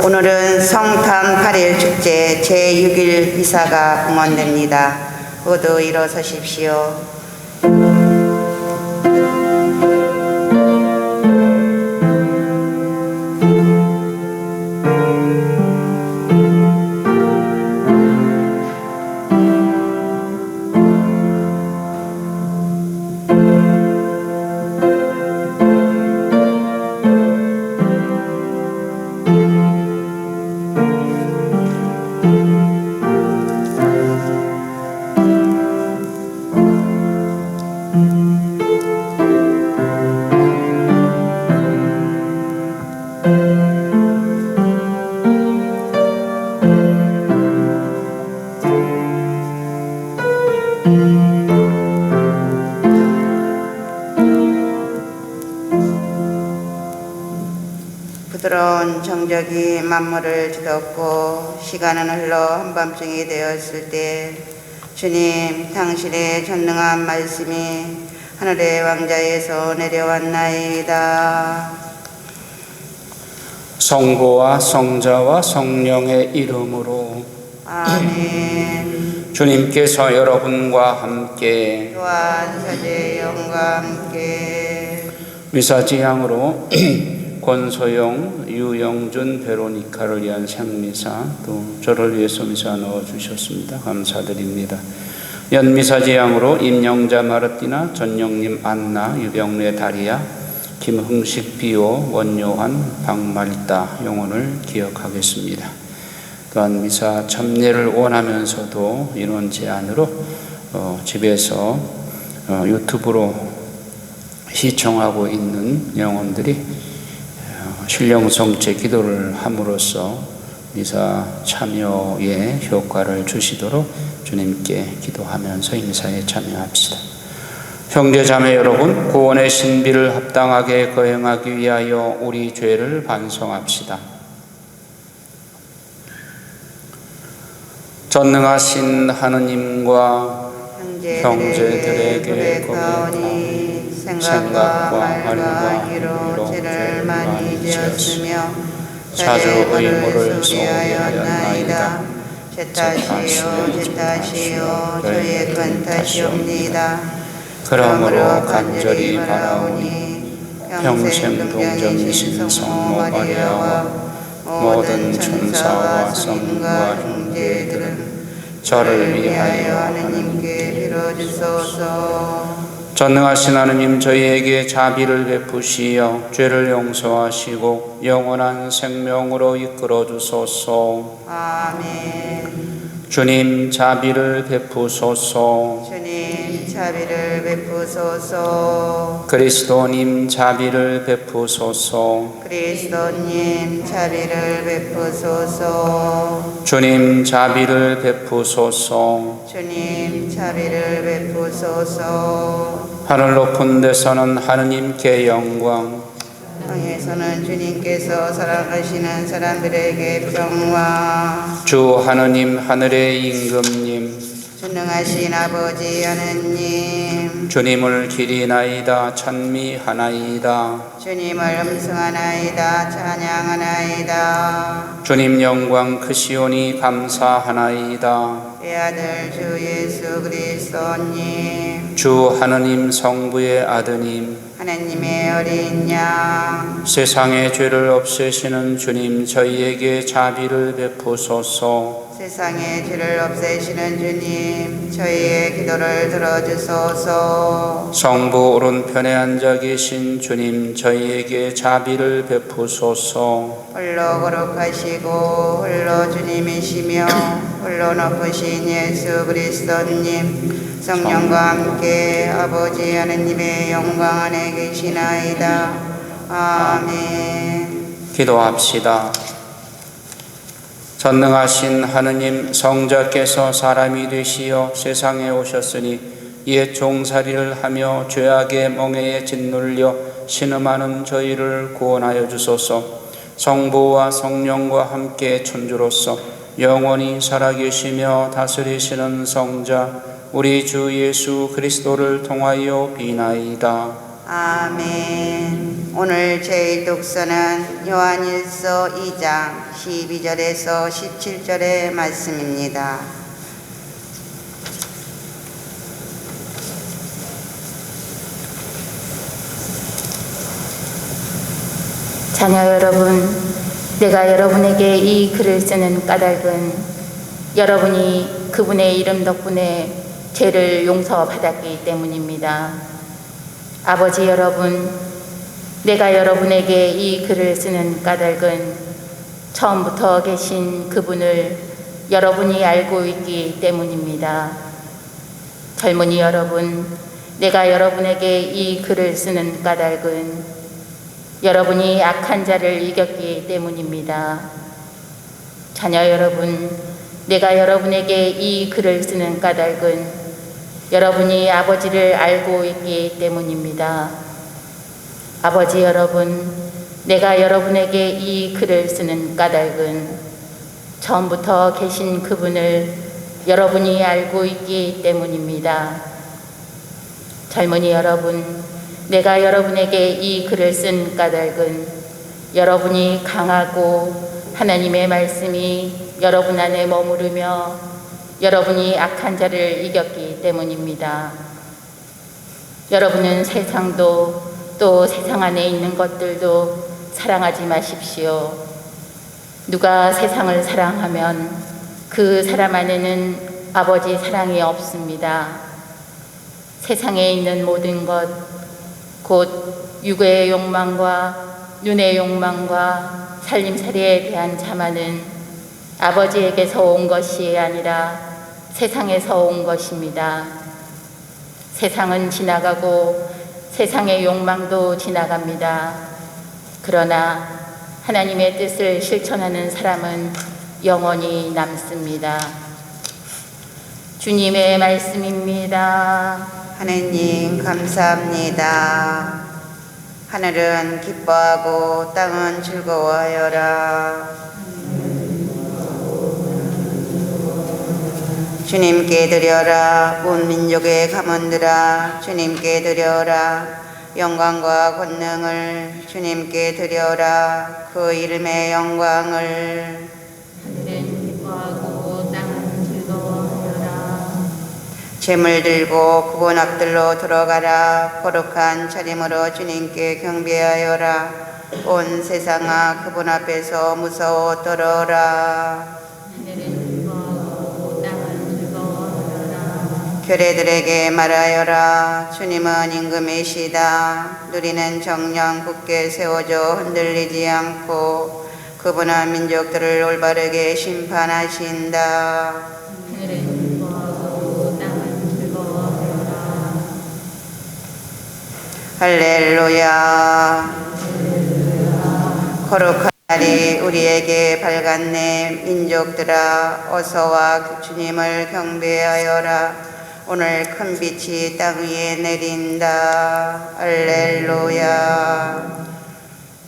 오늘은 성탄 8일 축제 제6일 미사가 봉헌됩니다. 모두 일어서십시오. 부드러운 정적이 만물을 뒤덮고 시간은 흘러 한밤중이 되었을 때 주님 당신의 전능한 말씀이 하늘의 왕자에서 내려왔나이다. 성부와 성자와 성령의 이름으로 아멘. 주님께서 여러분과 함께 또한 사제의 영과 함께 미사지향으로 권소영, 유영준, 베로니카를 위한 생미사, 또 저를 위해서 미사 넣어주셨습니다. 감사드립니다. 연미사지향으로 임영자 마르티나, 전영님 안나, 유병래 다리야, 김흥식 비오, 원요한, 박말다 영혼을 기억하겠습니다. 또한 미사 참여를 원하면서도 인원 제한으로 집에서 유튜브로 시청하고 있는 영혼들이 신령성체 기도를 함으로써 미사 참여에 효과를 주시도록 주님께 기도하면서 이 미사에 참여합시다. 형제 자매 여러분, 구원의 신비를 합당하게 거행하기 위하여 우리 죄를 반성합시다. 전능하신 하느님과 형제들에게 고백하오니 생각과 말과 행위로 죄를 많이 지었으며 자주 의무를 소홀하였나이다. 제 탓이요 저의 큰 탓이옵니다. 그러므로 간절히 바라오니 평생 동정이신 성모 마리아와 모든 천사와 성과 형제들은 저를 위하여 하느님께 빌어주소서. 전능하신 하느님, 저희에게 자비를 베푸시어 죄를 용서하시고 영원한 생명으로 이끌어 주소서. 아멘. 주님, 자비를 베푸소서. 주님, 자비를 베푸소서. 그리스도님, 자비를 베푸소서. 그리스도님, 자비를 베푸소서. 주님, 자비를 베푸소서. 주님, 자비를 베푸소서. 하늘 높은 데서는 하느님께 영광, 땅에서는 주님께서 사랑하시는 사람들에게 평화. 주 하느님, 하늘의 임금님, 전능하신 아버지 하느님, 주님을 기리나이다 찬미하나이다. 주님을 음성하나이다 찬양하나이다. 주님 영광 크시오니 감사하나이다. 내 아들 주 예수 그리스도님, 주 하느님 성부의 아드님, 하느님의 어린 양, 세상의 죄를 없애시는 주님, 저희에게 자비를 베푸소서. 세상의 죄를 없애시는 주님, 저희의 기도를 들어주소서. 성부 오른편에 앉아 계신 주님, 저희에게 자비를 베푸소서. 홀로 거룩하시고 홀로 주님이시며 홀로 높으신 예수 그리스도님, 성령과 함께 아버지 하느님의 영광 안에 계시나이다. 아멘. 기도합시다. 전능하신 하느님, 성자께서 사람이 되시어 세상에 오셨으니 옛 종살이를 하며 죄악의 멍에에 짓눌려 신음하는 저희를 구원하여 주소서. 성부와 성령과 함께 천주로서 영원히 살아계시며 다스리시는 성자 우리 주 예수 그리스도를 통하여 비나이다. 아멘. 오늘 제일 독서는 요한일서 2장 12절에서 17절의 말씀입니다. 자녀 여러분, 내가 여러분에게 이 글을 쓰는 까닭은 여러분이 그분의 이름 덕분에 죄를 용서받았기 때문입니다. 아버지 여러분, 내가 여러분에게 이 글을 쓰는 까닭은 처음부터 계신 그분을 여러분이 알고 있기 때문입니다. 젊은이 여러분, 내가 여러분에게 이 글을 쓰는 까닭은 여러분이 악한 자를 이겼기 때문입니다. 자녀 여러분, 내가 여러분에게 이 글을 쓰는 까닭은 여러분이 아버지를 알고 있기 때문입니다. 아버지 여러분, 내가 여러분에게 이 글을 쓰는 까닭은 처음부터 계신 그분을 여러분이 알고 있기 때문입니다. 젊은이 여러분, 내가 여러분에게 이 글을 쓴 까닭은 여러분이 강하고 하나님의 말씀이 여러분 안에 머무르며 여러분이 악한 자를 이겼기 때문입니다. 여러분은 세상도 또 세상 안에 있는 것들도 사랑하지 마십시오. 누가 세상을 사랑하면 그 사람 안에는 아버지 사랑이 없습니다. 세상에 있는 모든 것, 곧 육의 욕망과 눈의 욕망과 살림살이에 대한 자만은 아버지에게서 온 것이 아니라 세상에서 온 것입니다. 세상은 지나가고 세상의 욕망도 지나갑니다. 그러나 하나님의 뜻을 실천하는 사람은 영원히 남습니다. 주님의 말씀입니다. 하느님 감사합니다. 하늘은 기뻐하고 땅은 즐거워하여라. 주님께 드려라. 온 민족의 가문들아, 주님께 드려라. 영광과 권능을 주님께 드려라. 그 이름의 영광을. 하늘은 기뻐하고 땅은 즐거워하여라. 재물 들고 그분 앞들로 들어가라. 거룩한 차림으로 주님께 경배하여라. 온 세상아, 그분 앞에서 무서워 떨어라. 하늘은 기뻐하고 땅은 즐거워하여라. 교례들에게 말하여라. 주님은 임금이시다. 누리는 정령 굳게 세워져 흔들리지 않고 그분은 민족들을 올바르게 심판하신다. 하늘은 기뻐하고 땅은 즐거워하여라. 할렐루야. 거룩한 날이 우리에게 밝았네. 민족들아, 어서와 주님을 경배하여라. 오늘 큰 빛이 땅 위에 내린다. 할렐루야.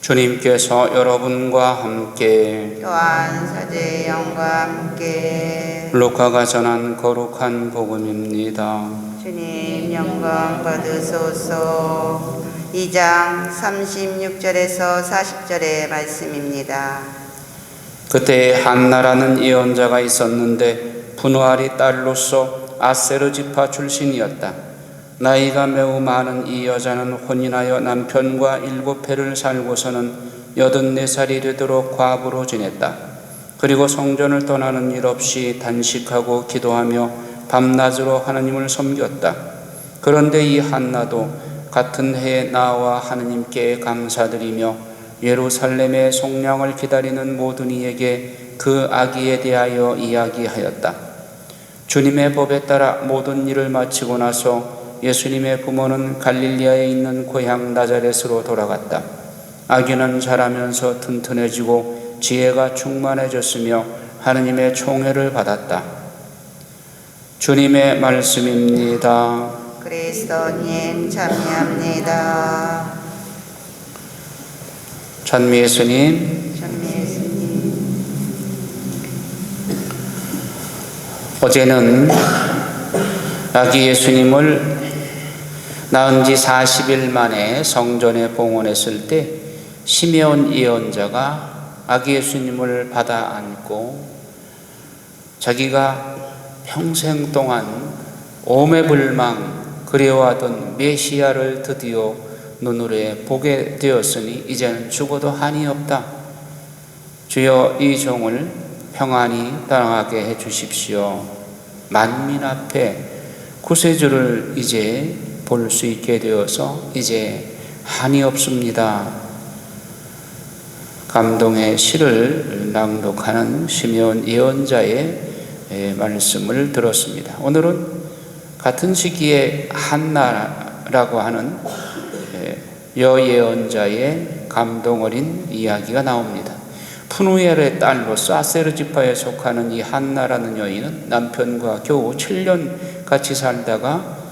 주님께서 여러분과 함께 요한 사제의 영과 함께 루카가 전한 거룩한 복음입니다. 주님 영광 받으소서. 2장 36절에서 40절의 말씀입니다. 그때 한나라는 예언자가 있었는데 분우알이 딸로서 아세르 지파 출신이었다. 나이가 매우 많은 이 여자는 혼인하여 남편과 7해를 살고서는 84살이 되도록 과부로 지냈다. 그리고 성전을 떠나는 일 없이 단식하고 기도하며 밤낮으로 하나님을 섬겼다. 그런데 이 한나도 같은 해에 나와 하나님께 감사드리며 예루살렘의 속량을 기다리는 모든 이에게 그 아기에 대하여 이야기하였다. 주님의 법에 따라 모든 일을 마치고 나서 예수님의 부모는 갈릴리아에 있는 고향 나자렛으로 돌아갔다. 아기는 자라면서 튼튼해지고 지혜가 충만해졌으며 하느님의 총애를 받았다. 주님의 말씀입니다. 그리스도님 참여합니다. 찬미 예수님, 어제는 아기 예수님을 낳은 지 40일 만에 성전에 봉헌했을 때 시메온 예언자가 아기 예수님을 받아 안고 자기가 평생 동안 오매불망 그리워하던 메시아를 드디어 눈으로 보게 되었으니 이제는 죽어도 한이 없다. 주여 이 종을 평안히 떠나게 해주십시오. 만민 앞에 구세주를 이제 볼 수 있게 되어서 이제 한이 없습니다. 감동의 시를 낭독하는 시메온 예언자의 말씀을 들었습니다. 오늘은 같은 시기에 한나라고 하는 여예언자의 감동 어린 이야기가 나옵니다. 푸누엘의 딸로서 아세르 지파에 속하는 이 한나라는 여인은 남편과 겨우 7년 같이 살다가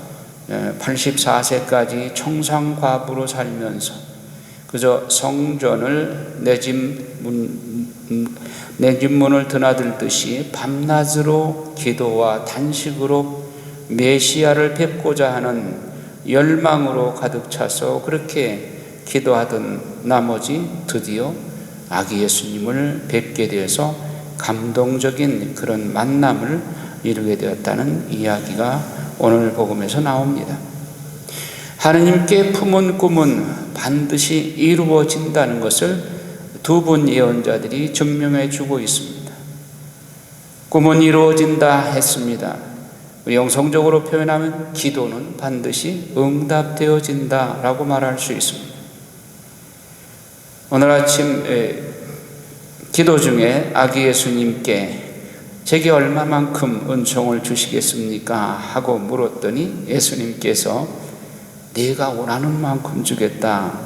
84세까지 청상과부로 살면서 그저 성전을 내 집 문을 드나들듯이 밤낮으로 기도와 단식으로 메시아를 뵙고자 하는 열망으로 가득 차서 그렇게 기도하던 나머지 드디어 아기 예수님을 뵙게 되어서 감동적인 그런 만남을 이루게 되었다는 이야기가 오늘 복음에서 나옵니다. 하느님께 품은 꿈은 반드시 이루어진다는 것을 두 분 예언자들이 증명해 주고 있습니다. 꿈은 이루어진다 했습니다. 영성적으로 표현하면 기도는 반드시 응답되어진다라고 말할 수 있습니다. 오늘 아침 기도 중에 아기 예수님께 제게 얼마만큼 은총을 주시겠습니까? 하고 물었더니 예수님께서 네가 원하는 만큼 주겠다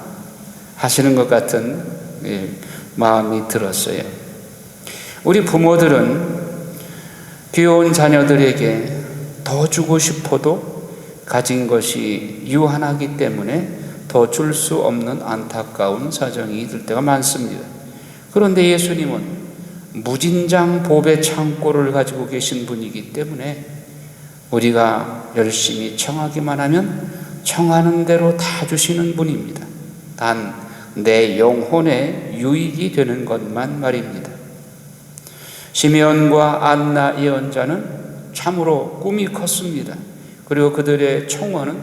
하시는 것 같은 마음이 들었어요. 우리 부모들은 귀여운 자녀들에게 더 주고 싶어도 가진 것이 유한하기 때문에 더 줄 수 없는 안타까운 사정이 있을 때가 많습니다. 그런데 예수님은 무진장 복의 창고를 가지고 계신 분이기 때문에 우리가 열심히 청하기만 하면 청하는 대로 다 주시는 분입니다. 단 내 영혼에 유익이 되는 것만 말입니다. 시메온과 안나 예언자는 참으로 꿈이 컸습니다. 그리고 그들의 청원은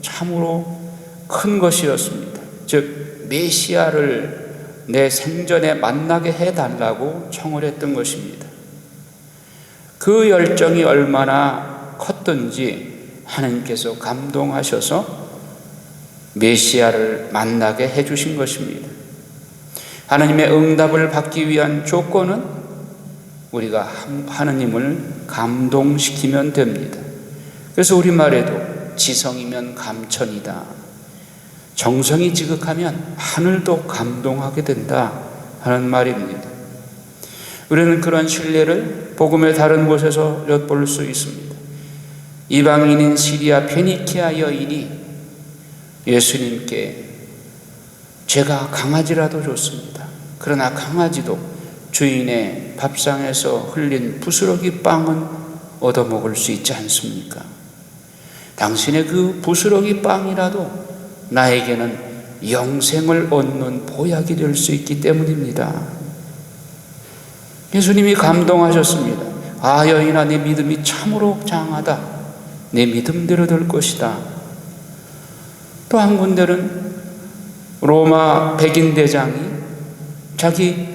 참으로 큰 것이었습니다. 즉 메시아를 내 생전에 만나게 해달라고 청을 했던 것입니다. 그 열정이 얼마나 컸던지 하나님께서 감동하셔서 메시아를 만나게 해주신 것입니다. 하나님의 응답을 받기 위한 조건은 우리가 하나님을 감동시키면 됩니다. 그래서 우리말에도 지성이면 감천이다. 정성이 지극하면 하늘도 감동하게 된다 하는 말입니다. 우리는 그런 신뢰를 복음의 다른 곳에서 엿볼 수 있습니다. 이방인인 시리아 페니키아 여인이 예수님께 제가 강아지라도 좋습니다. 그러나 강아지도 주인의 밥상에서 흘린 부스러기 빵은 얻어먹을 수 있지 않습니까? 당신의 그 부스러기 빵이라도 나에게는 영생을 얻는 보약이 될 수 있기 때문입니다. 예수님이 감동하셨습니다. 아, 여인아, 내 믿음이 참으로 장하다. 내 믿음대로 될 것이다. 또 한 군데는 로마 백인대장이 자기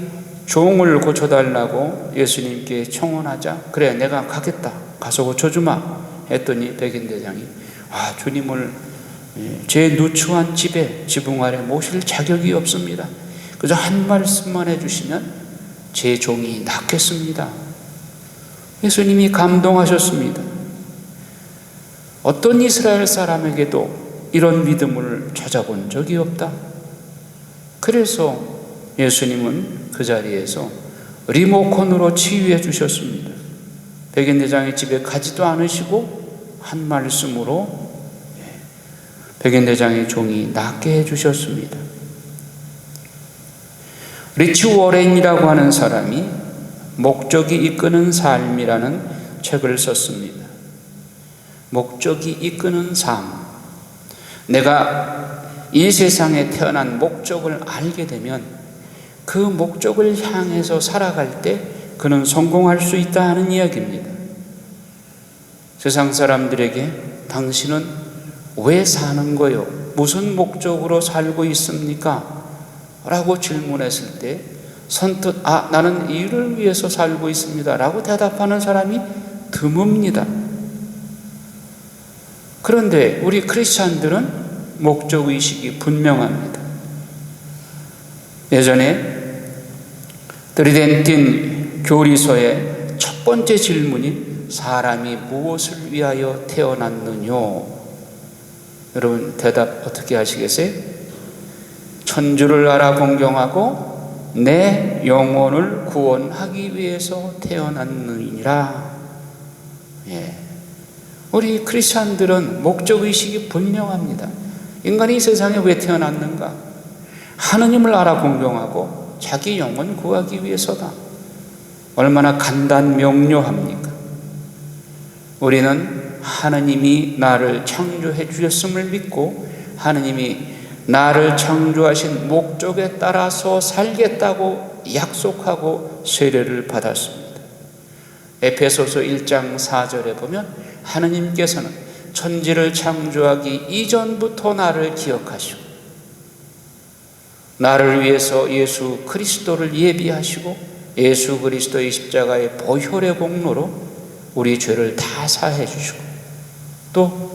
종을 고쳐달라고 예수님께 청원하자 그래 내가 가겠다. 가서 고쳐주마 했더니 백인대장이 아, 주님을 제 누추한 집에 지붕 아래 모실 자격이 없습니다. 그저 한 말씀만 해주시면 제 종이 낫겠습니다. 예수님이 감동하셨습니다. 어떤 이스라엘 사람에게도 이런 믿음을 찾아본 적이 없다. 그래서 예수님은 그 자리에서 리모컨으로 치유해 주셨습니다. 백인대장의 집에 가지도 않으시고 한 말씀으로 백인대장의 종이 낫게 해주셨습니다. 리치 워렌이라고 하는 사람이 목적이 이끄는 삶이라는 책을 썼습니다. 목적이 이끄는 삶. 내가 이 세상에 태어난 목적을 알게 되면 그 목적을 향해서 살아갈 때 그는 성공할 수 있다 하는 이야기입니다. 세상 사람들에게 당신은 왜 사는 거요? 무슨 목적으로 살고 있습니까? 라고 질문했을 때 선뜻 나는 이를 위해서 살고 있습니다 라고 대답하는 사람이 드뭅니다. 그런데 우리 크리스찬들은 목적의식이 분명합니다. 예전에 드리덴틴 교리서의 첫 번째 질문이 사람이 무엇을 위하여 태어났느냐? 여러분 대답 어떻게 하시겠어요? 천주를 알아 공경하고 내 영혼을 구원하기 위해서 태어났느니라. 우리 크리스찬들은 목적의식이 분명합니다. 인간이 이 세상에 왜 태어났는가? 하느님을 알아 공경하고 자기 영혼 구하기 위해서다. 얼마나 간단 명료합니까? 우리는 하느님이 나를 창조해 주셨음을 믿고 하느님이 나를 창조하신 목적에 따라서 살겠다고 약속하고 세례를 받았습니다. 에베소서 1장 4절에 보면 하느님께서는 천지를 창조하기 이전부터 나를 기억하시고 나를 위해서 예수 그리스도를 예비하시고 예수 그리스도의 십자가의 보혈의 공로로 우리 죄를 다 사해 주시고 또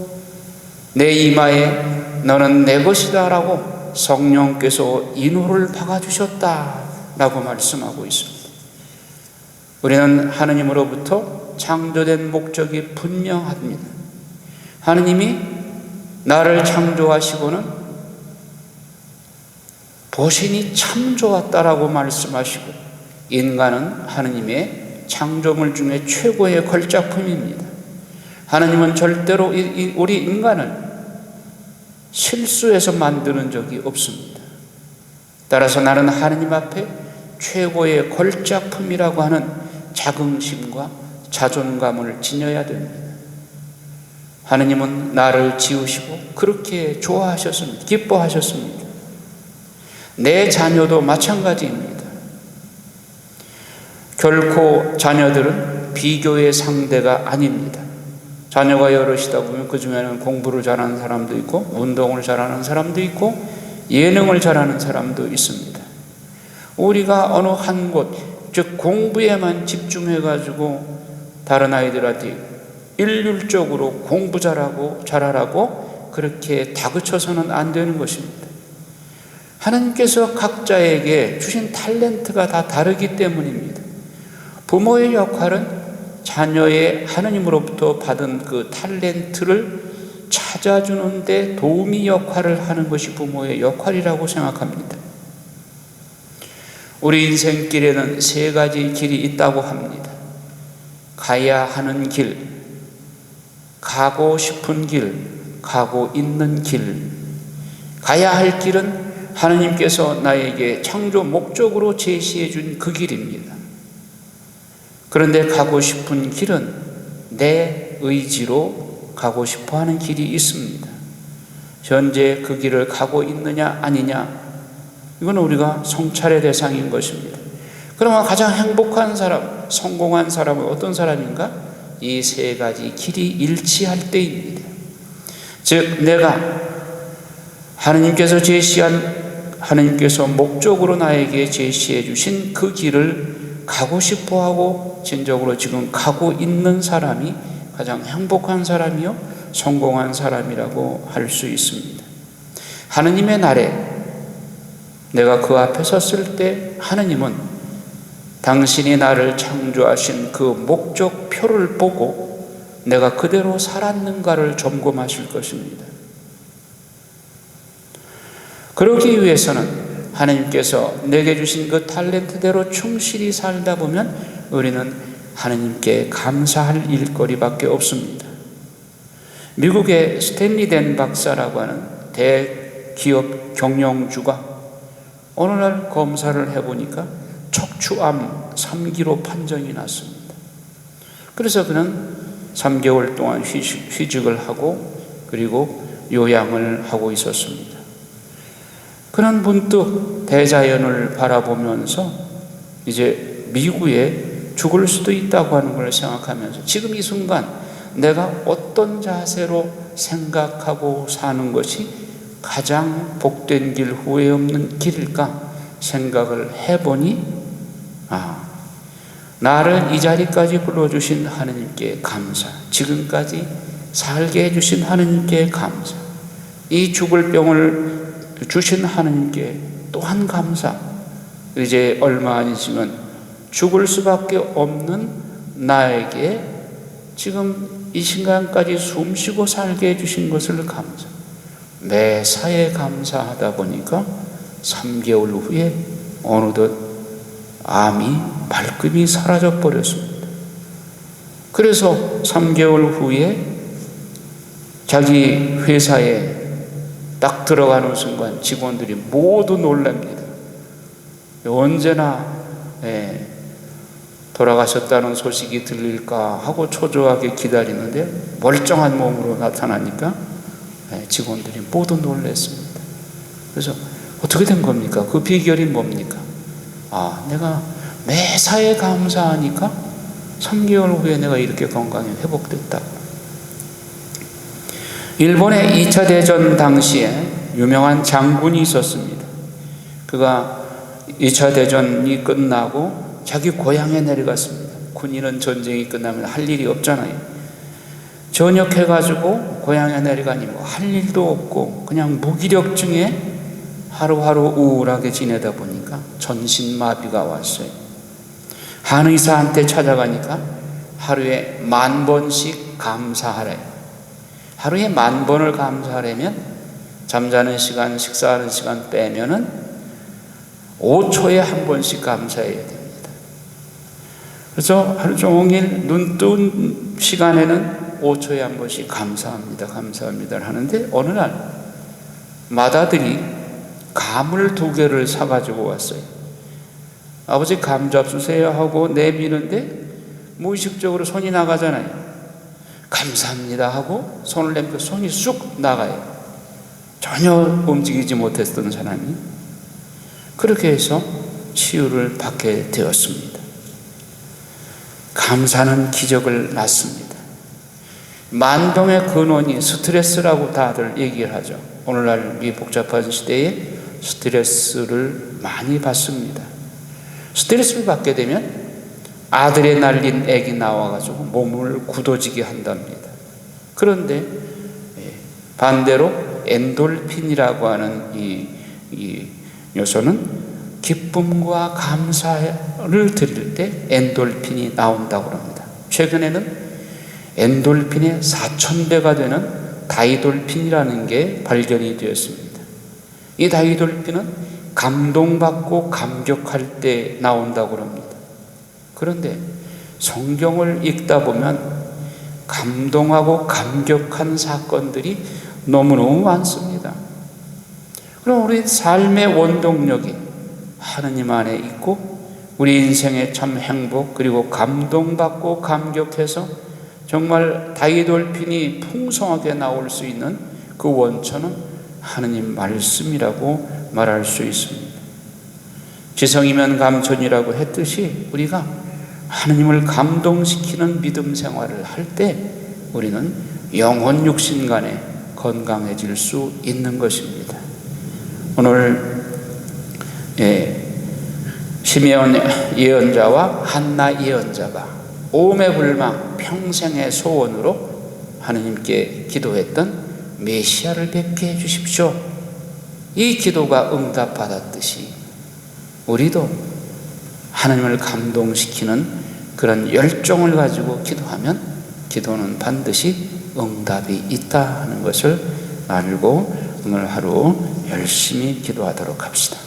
내 이마에 너는 내 것이다 라고 성령께서 인호를 박아주셨다 라고 말씀하고 있습니다. 우리는 하느님으로부터 창조된 목적이 분명합니다. 하느님이 나를 창조하시고는 보시니 참 좋았다라고 말씀하시고 인간은 하느님의 창조물 중에 최고의 걸작품입니다. 하느님은 절대로 우리 인간을 실수해서 만드는 적이 없습니다. 따라서 나는 하느님 앞에 최고의 걸작품이라고 하는 자긍심과 자존감을 지녀야 됩니다. 하느님은 나를 지으시고 그렇게 좋아하셨습니다. 기뻐하셨습니다. 내 자녀도 마찬가지입니다. 결코 자녀들은 비교의 상대가 아닙니다. 자녀가 여럿이다 보면 그 중에는 공부를 잘하는 사람도 있고 운동을 잘하는 사람도 있고 예능을 잘하는 사람도 있습니다. 우리가 어느 한 곳, 즉 공부에만 집중해가지고 다른 아이들한테 일률적으로 공부 잘하라고 그렇게 다그쳐서는 안 되는 것입니다. 하나님께서 각자에게 주신 탤런트가 다 다르기 때문입니다. 부모의 역할은 자녀의 하나님으로부터 받은 그 탤런트를 찾아주는 데 도우미 역할을 하는 것이 부모의 역할이라고 생각합니다. 우리 인생길에는 세 가지 길이 있다고 합니다. 가야 하는 길, 가고 싶은 길, 가고 있는 길. 가야 할 길은 하나님께서 나에게 창조 목적으로 제시해 준 그 길입니다. 그런데 가고 싶은 길은 내 의지로 가고 싶어 하는 길이 있습니다. 현재 그 길을 가고 있느냐 아니냐, 이건 우리가 성찰의 대상인 것입니다. 그러면 가장 행복한 사람, 성공한 사람은 어떤 사람인가? 이 세 가지 길이 일치할 때입니다. 즉 내가 하나님께서 목적으로 나에게 제시해 주신 그 길을 가고 싶어하고 진정으로 지금 가고 있는 사람이 가장 행복한 사람이요 성공한 사람이라고 할 수 있습니다. 하느님의 날에 내가 그 앞에 섰을 때 하느님은 당신이 나를 창조하신 그 목적표를 보고 내가 그대로 살았는가를 점검하실 것입니다. 그러기 위해서는 하나님께서 내게 주신 그 탤런트대로 충실히 살다 보면 우리는 하나님께 감사할 일거리밖에 없습니다. 미국의 스탠리 댄 박사라고 하는 대기업 경영주가 어느 날 검사를 해보니까 척추암 3기로 판정이 났습니다. 그래서 그는 3개월 동안 휴직을 하고 그리고 요양을 하고 있었습니다. 그는 문득 대자연을 바라보면서 이제 미국에 죽을 수도 있다고 하는 걸 생각하면서 지금 이 순간 내가 어떤 자세로 생각하고 사는 것이 가장 복된 길, 후회 없는 길일까 생각을 해보니 나를 이 자리까지 불러주신 하느님께 감사, 지금까지 살게 해주신 하느님께 감사, 이 죽을 병을 주신 하느님께 또한 감사. 이제 얼마 안 있으면 죽을 수밖에 없는 나에게 지금 이 순간까지 숨쉬고 살게 해주신 것을 감사, 매사에 감사하다 보니까 3개월 후에 어느덧 암이 말끔히 사라져 버렸습니다. 그래서 3개월 후에 자기 회사에 딱 들어가는 순간 직원들이 모두 놀랍니다. 언제나 돌아가셨다는 소식이 들릴까 하고 초조하게 기다리는데 멀쩡한 몸으로 나타나니까 직원들이 모두 놀랐습니다. 그래서 어떻게 된 겁니까? 그 비결이 뭡니까? 내가 매사에 감사하니까 3개월 후에 내가 이렇게 건강이 회복됐다. 일본의 2차 대전 당시에 유명한 장군이 있었습니다. 그가 2차 대전이 끝나고 자기 고향에 내려갔습니다. 군인은 전쟁이 끝나면 할 일이 없잖아요. 전역해가지고 고향에 내려가니 할 일도 없고 그냥 무기력증에 하루하루 우울하게 지내다 보니까 전신마비가 왔어요. 한의사한테 찾아가니까 하루에 10,000번씩 감사하래. 하루에 10,000번을 감사하려면 잠자는 시간, 식사하는 시간 빼면은 5초에 한 번씩 감사해야 됩니다. 그래서 하루 종일 눈 뜬 시간에는 5초에 한 번씩 감사합니다, 감사합니다를 하는데 어느 날 맏아들이 감을 2개를 사가지고 왔어요. 아버지 감 잡수세요 하고 내미는데 무의식적으로 손이 나가잖아요. 감사합니다 하고 손을 내밀고 손이 쑥 나가요. 전혀 움직이지 못했던 사람이 그렇게 해서 치유를 받게 되었습니다. 감사는 기적을 낳습니다. 만병의 근원이 스트레스라고 다들 얘기를 하죠. 오늘날 이 복잡한 시대에 스트레스를 많이 받습니다. 스트레스를 받게 되면 아들에 날린 애기 나와가지고 몸을 굳어지게 한답니다. 그런데 반대로 엔돌핀이라고 하는 이 요소는 기쁨과 감사를 드릴 때 엔돌핀이 나온다고 합니다. 최근에는 엔돌핀의 4,000배가 되는 다이돌핀이라는 게 발견이 되었습니다. 이 다이돌핀은 감동받고 감격할 때 나온다고 합니다. 그런데 성경을 읽다 보면 감동하고 감격한 사건들이 너무너무 많습니다. 그럼 우리 삶의 원동력이 하느님 안에 있고 우리 인생의 참 행복 그리고 감동받고 감격해서 정말 다이돌핀이 풍성하게 나올 수 있는 그 원천은 하느님 말씀이라고 말할 수 있습니다. 지성이면 감천이라고 했듯이 우리가 하느님을 감동시키는 믿음 생활을 할 때 우리는 영혼 육신 간에 건강해질 수 있는 것입니다. 오늘 시메온 예언자와 한나 예언자가 오매 불망 평생의 소원으로 하느님께 기도했던 메시아를 뵙게 해주십시오. 이 기도가 응답받았듯이 우리도 하나님을 감동시키는 그런 열정을 가지고 기도하면 기도는 반드시 응답이 있다 하는 것을 알고 오늘 하루 열심히 기도하도록 합시다.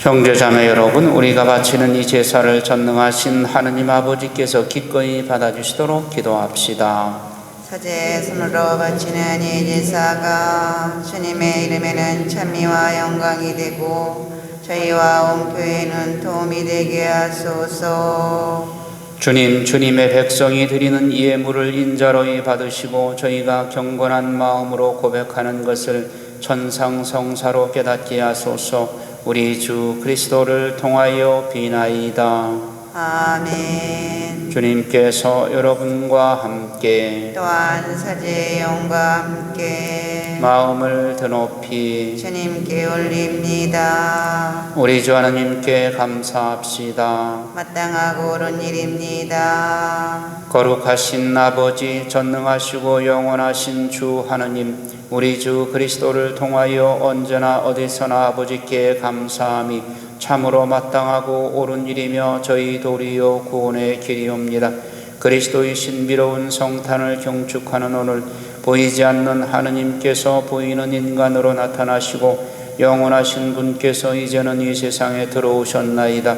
형제자매 여러분, 우리가 바치는 이 제사를 전능하신 하느님 아버지께서 기꺼이 받아주시도록 기도합시다. 사제 손으로 바치는 이 제사가 주님의 이름에는 찬미와 영광이 되고 저희와 온 교회는 도움이 되게 하소서. 주님의 백성이 드리는 이 예물을 인자로이 받으시고 저희가 경건한 마음으로 고백하는 것을 천상성사로 깨닫게 하소서. 우리 주 그리스도를 통하여 비나이다. 아멘. 주님께서 여러분과 함께 또한 사제의 영과 함께 마음을 드높이 주님께 올립니다. 우리 주 하나님께 감사합시다. 마땅하고 옳은 일입니다. 거룩하신 아버지, 전능하시고 영원하신 주 하나님, 우리 주 그리스도를 통하여 언제나 어디서나 아버지께 감사함이 참으로 마땅하고 옳은 일이며 저희 도리요 구원의 길이옵니다. 그리스도의 신비로운 성탄을 경축하는 오늘, 보이지 않는 하느님께서 보이는 인간으로 나타나시고 영원하신 분께서 이제는 이 세상에 들어오셨나이다.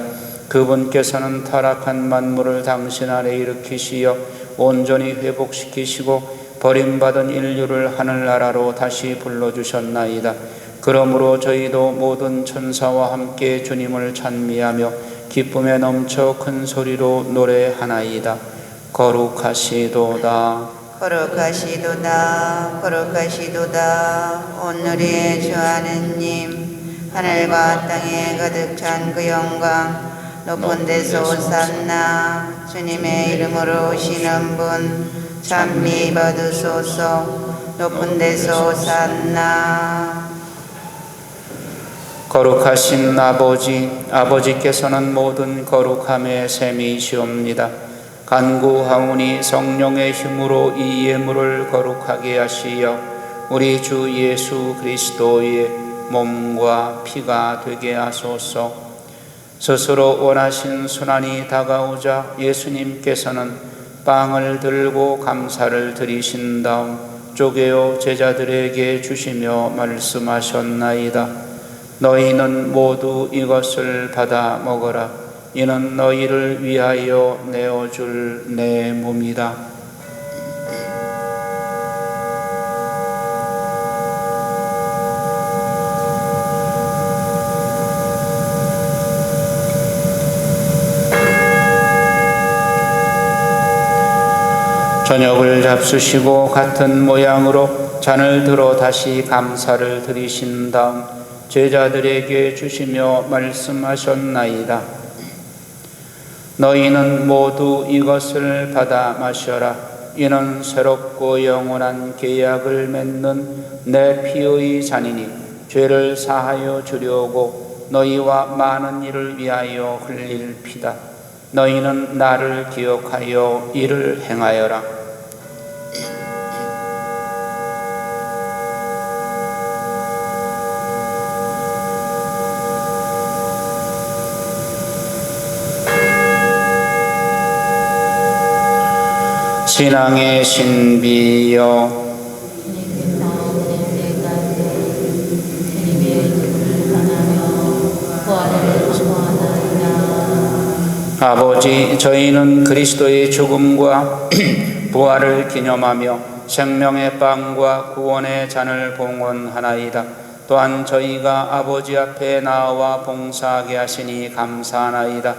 그분께서는 타락한 만물을 당신 안에 일으키시어 온전히 회복시키시고 버림받은 인류를 하늘나라로 다시 불러주셨나이다. 그러므로 저희도 모든 천사와 함께 주님을 찬미하며 기쁨에 넘쳐 큰 소리로 노래하나이다. 거룩하시도다. 거룩하시도다. 거룩하시도다. 오늘의 주 하느님, 하늘과 땅에 가득 찬 그 영광, 높은 데서 오산나. 주님의 이름으로 오시는 분 찬미 받으소서. 높은 데서 오산나. 거룩하신 아버지께서는 모든 거룩함의 셈이시옵니다. 간구하오니 성령의 힘으로 이 예물을 거룩하게 하시어 우리 주 예수 그리스도의 몸과 피가 되게 하소서. 스스로 원하신 순환이 다가오자 예수님께서는 빵을 들고 감사를 드리신 다음 쪼개어 제자들에게 주시며 말씀하셨나이다. 너희는 모두 이것을 받아 먹어라. 이는 너희를 위하여 내어줄 내 몸이다. 저녁을 잡수시고 같은 모양으로 잔을 들어 다시 감사를 드리신 다음 제자들에게 주시며 말씀하셨나이다. 너희는 모두 이것을 받아 마셔라. 이는 새롭고 영원한 계약을 맺는 내 피의 잔이니 죄를 사하여 주려고 너희와 많은 이를 위하여 흘릴 피다. 너희는 나를 기억하여 이를 행하여라. 신앙의 신비여, 아버지, 저희는 그리스도의 죽음과 부활을 기념하며 생명의 빵과 구원의 잔을 봉헌하나이다. 또한 저희가 아버지 앞에 나와 봉사하게 하시니 감사하나이다.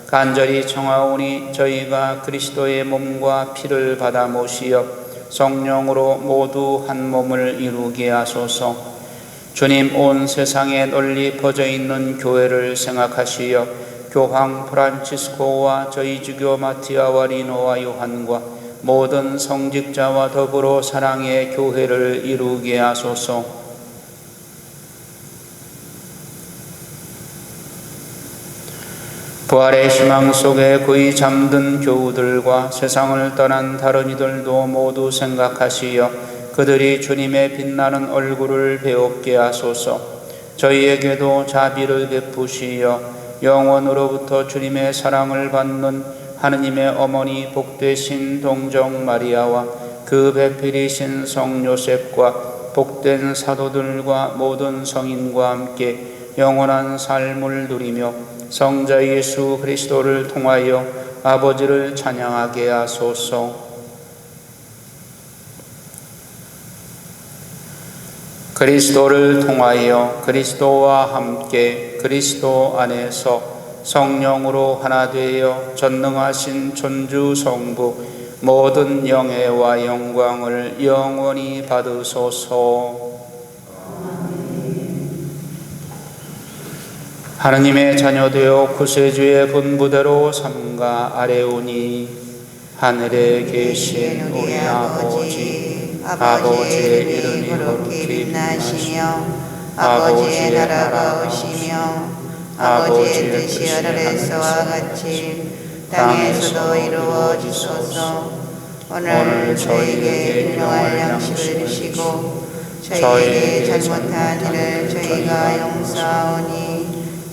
간절히 청하오니 저희가 그리스도의 몸과 피를 받아 모시어 성령으로 모두 한 몸을 이루게 하소서. 주님, 온 세상에 널리 퍼져 있는 교회를 생각하시어 교황 프란치스코와 저희 주교 마티아와 리노와 요한과 모든 성직자와 더불어 사랑의 교회를 이루게 하소서. 부활의 희망 속에 거의 잠든 교우들과 세상을 떠난 다른 이들도 모두 생각하시어 그들이 주님의 빛나는 얼굴을 배웁게 하소서. 저희에게도 자비를 베푸시어 영원으로부터 주님의 사랑을 받는 하느님의 어머니 복되신 동정 마리아와 그 배필이신 성 요셉과 복된 사도들과 모든 성인과 함께 영원한 삶을 누리며 성자 예수 그리스도를 통하여 아버지를 찬양하게 하소서. 그리스도를 통하여 그리스도와 함께 그리스도 안에서 성령으로 하나 되어 전능하신 천주 성부 모든 영예와 영광을 영원히 받으소서. 하느님의 자녀되어 구세주의 분부대로 삼가 아뢰오니 하늘에 계신 우리 아버지의 이름이 거룩히 빛나시며 아버지의 나라가 오시며 아버지의 뜻이 하늘에서와 같이 땅에서도 이루어지소서. 오늘 저희에게 일용할 양식을 주시고 저희에게 잘못한 일을 저희가 용서하오니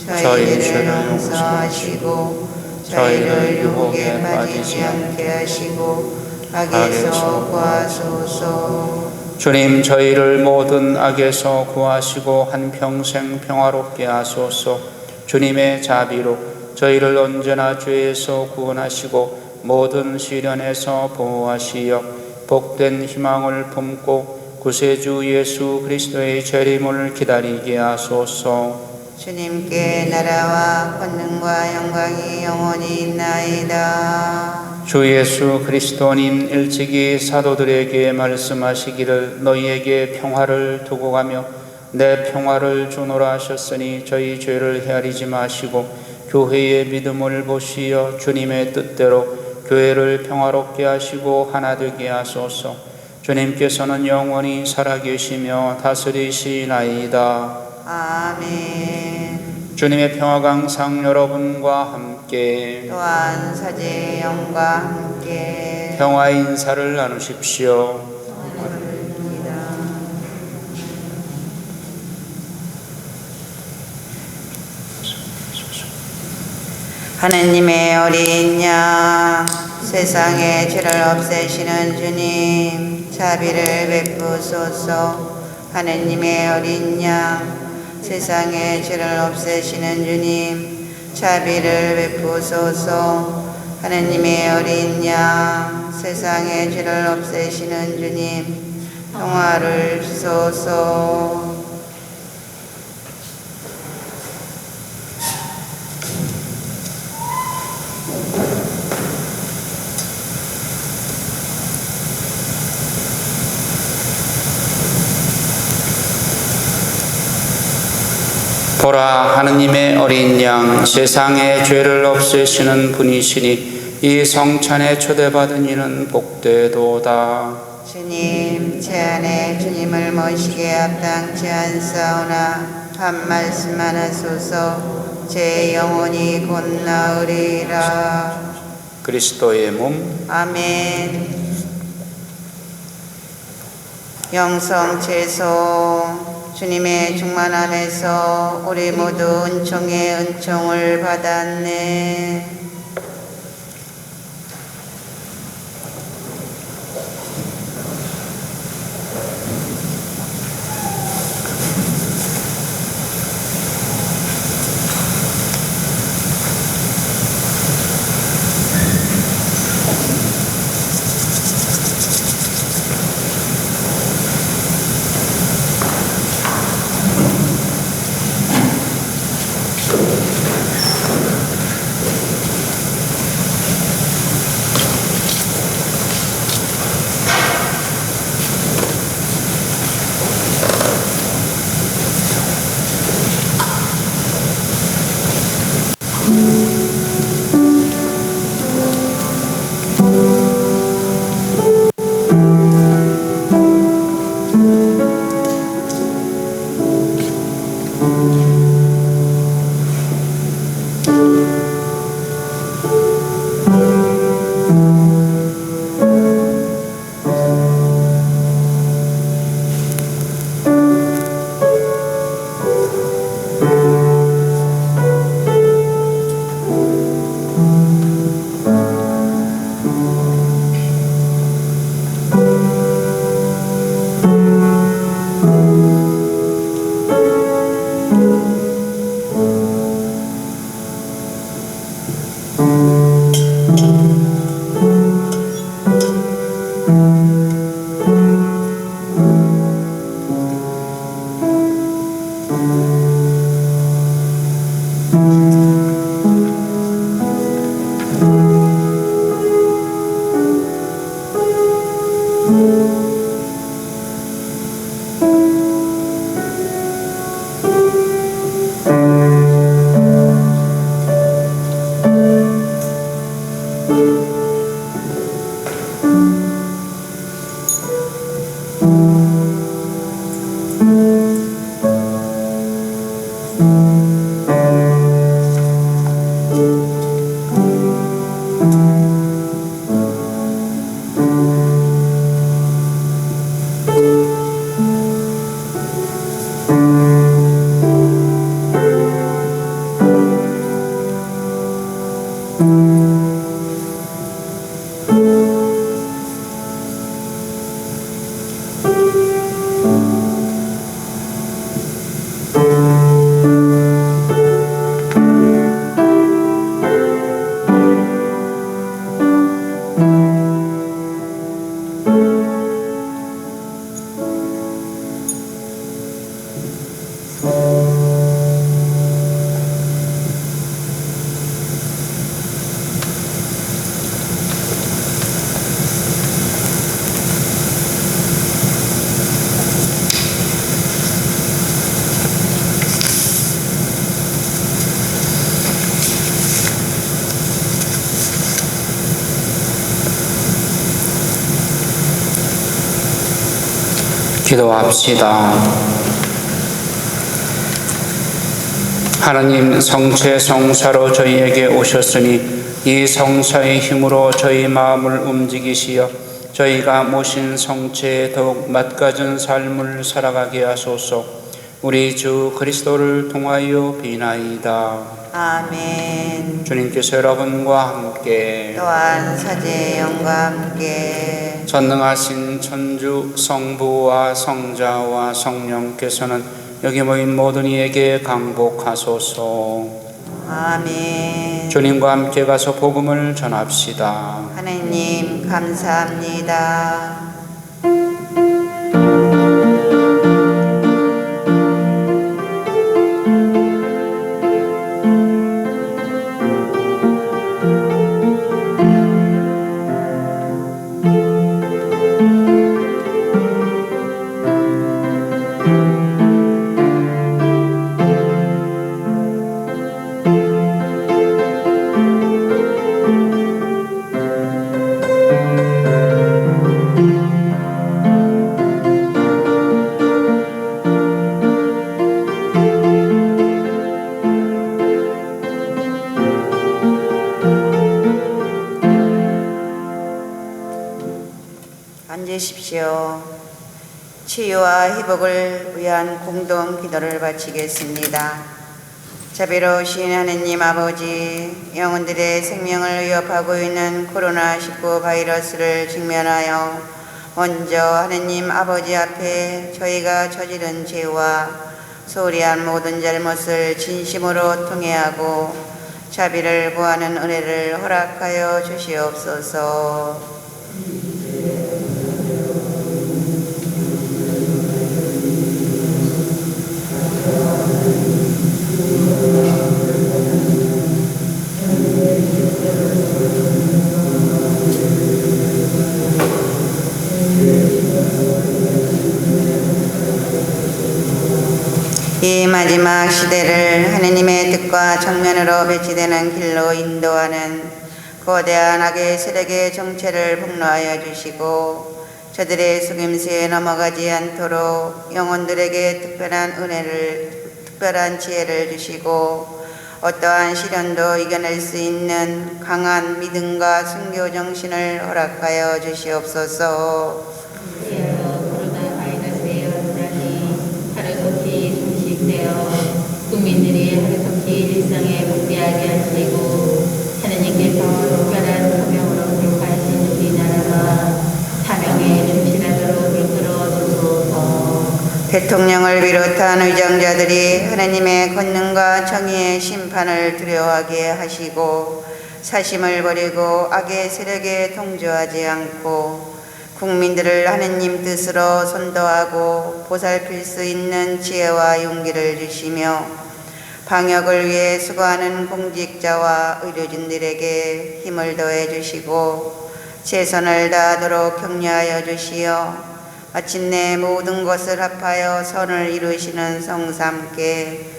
저희를 용서하시고 저희를 유혹에 빠지지 않게 하시고 악에서 구하소서. 주님, 저희를 모든 악에서 구하시고 한평생 평화롭게 하소서. 주님의 자비로 저희를 언제나 죄에서 구원하시고 모든 시련에서 보호하시어 복된 희망을 품고 구세주 예수 그리스도의 재림을 기다리게 하소서. 주님께 나라와 권능과 영광이 영원히 있나이다. 주 예수 그리스도님, 일찍이 사도들에게 말씀하시기를 너희에게 평화를 두고 가며 내 평화를 주노라 하셨으니 저희 죄를 헤아리지 마시고 교회의 믿음을 보시어 주님의 뜻대로 교회를 평화롭게 하시고 하나 되게 하소서. 주님께서는 영원히 살아계시며 다스리시나이다. 아멘. 주님의 평화가 항상 여러분과 함께 또한 사제의 영과 함께 평화의 인사를 나누십시오. 하느님의 어린 양, 세상의 죄를 없애시는 주님, 자비를 베푸소서. 하느님의 어린 양, 세상의 죄를 없애시는 주님, 자비를 베푸소서. 하느님의 어린 양, 세상의 죄를 없애시는 주님, 평화를 주소서. 보라, 하느님의 어린 양, 세상의 죄를 없애시는 분이시니 이 성찬에 초대받은 이는 복되도다. 주님, 제 안에 주님을 모시게 합당치 않사오나 한 말씀만 하소서. 제 영혼이 곧 나으리라. 그리스도의 몸. 아멘. 영성 제소. 주님의 충만함에서 우리 모두 은총의 은총을 받았네. 기도합시다. 하나님, 성체 성사로 저희에게 오셨으니 이 성사의 힘으로 저희 마음을 움직이시어 저희가 모신 성체에 더욱 맛가진 삶을 살아가게 하소서. 우리 주 그리스도를 통하여 비나이다. 아멘. 주님께서 여러분과 함께 또한 사제의 영과 함께 전능하신 천주 성부와 성자와 성령께서는 여기 모인 모든 이에게 강복하소서. 아멘. 주님과 함께 가서 복음을 전합시다. 하나님 감사합니다. 앉으십시오. 치유와 회복을 위한 공동 기도를 바치겠습니다. 자비로우신 하느님 아버지, 영혼들의 생명을 위협하고 있는 코로나19 바이러스를 직면하여 먼저 하느님 아버지 앞에 저희가 저지른 죄와 소홀히 한 모든 잘못을 진심으로 통회하고 자비를 구하는 은혜를 허락하여 주시옵소서. 이 마지막 시대를 하느님의 뜻과 정면으로 배치되는 길로 인도하는 거대한 악의 세력의 정체를 폭로하여 주시고 저들의 속임수에 넘어가지 않도록 영혼들에게 특별한 지혜를 주시고 어떠한 시련도 이겨낼 수 있는 강한 믿음과 순교 정신을 허락하여 주시옵소서. 코로나 바이러스의 확산이 하루속히 종식되어 국민들이 하루속히 일상에 복귀하게 하시고 하느님께서 특별한 사명으로 택하신 우리나라가 사명에 충실하도록 이끌어 주소서. 대통령을 비롯한 위정자들이 하나님의 권능과 정의의 심판을 두려워하게 하시고 사심을 버리고 악의 세력에 동조하지 않고 국민들을 하느님 뜻으로 선도하고 보살필 수 있는 지혜와 용기를 주시며 방역을 위해 수고하는 공직자와 의료진들에게 힘을 더해 주시고 최선을 다하도록 격려하여 주시어 마침내 모든 것을 합하여 선을 이루시는 성삼께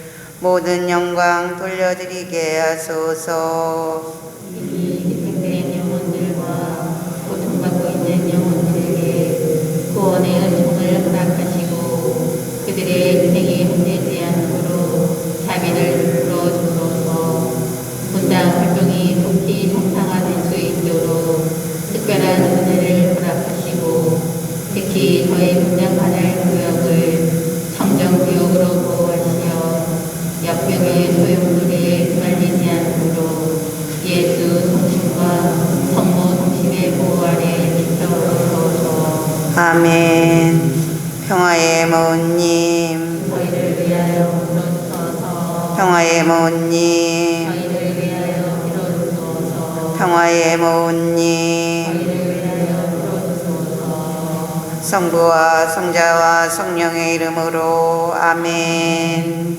모든 영광 돌려드리게 하소서. 이미 희생된 영혼들과 고통받고 있는 영혼들에게 구원의 은총을 허락하시고 그들의 인생이 헛되지 않도록 자비를 베풀어 주소서. 분당 활동이 속히 정상화될 수 있도록 특별한 은혜를 허락하시고 특히 저희 분당 관할 구역을 청정구역으로 보호하시어 역병의 소용돌이에 휘말리지 않도록 예수 아멘. 평화의 모님, 저희를 위하여 빌어주소서. 평화의 모님, 저희를 위하여 빌어주소서. 평화의 모님. 저희를 위하여 빌어주소서. 성부와 성자와 성령의 이름으로 아멘.